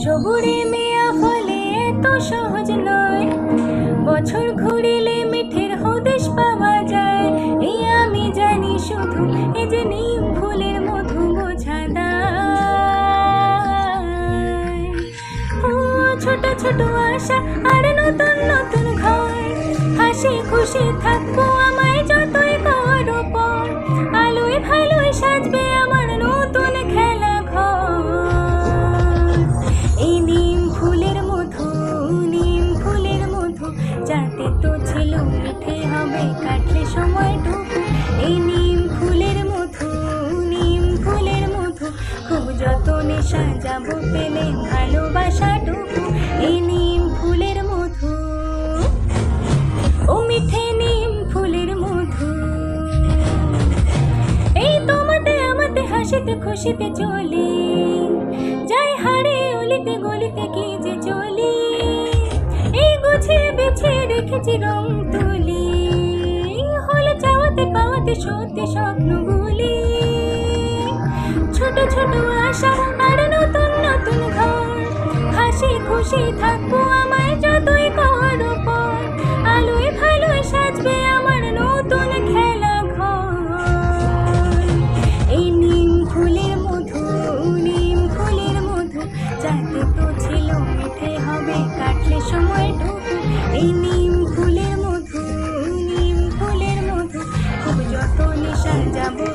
সবুরে মিয়া ফলে এত সহজ নয়, বছর ঘুরিলে মিঠের হদিশ পাওয়া যায়। এই আমি জানি শুধু এই যে নিম ফুলের মধু বোঝা দায়। ও ছোট ছোট আশা আর নতুন নতুন ঘর, হাসি খুশি থাকবো আমায় যতই করো পর। আলোয় ভালোয় সাজবে আমার নতুন খেলা ঘর। এই নিম ফুলের মধু, নিম ফুলের মধু, যাতে তো ছিল মিঠে হবে কাটলে সময়টুকু। এই নিম ফুলের মধু, নিম ফুলের মধু, খুব যতনে সাজাবো পেলে ভালোবাসাটুকু। এই নিম ফুলের মধু, ও মিঠে নিম ফুলের মধু। এই তোমাতে আমাতে হাসিতে খুশিতে চলি, যাই হাড়ে অলিতে গলিতে কি যে চলি। এই গুছিয়ে বিছিয়ে রেখেছি রং তুলি, হলে চাওয়াতে পাওয়াতে সত্যি স্বপ্নগুলি। ছোট ছোট আশা আর নতুন নতুন ঘর, হাসি খুশি থাকবো আমায় যতই করো পর। আলোয় ভালোয় সাজবে আমার নতুন খেলা ঘর। এই নিম ফুলের মধু, নিম ফুলের মধু, যাতে তো ছিল মিঠে হবে কাটলে সময়টুকু। এই নিম ফুলের মধু, নিম ফুলের মধু, খুব যতনে সাজাবো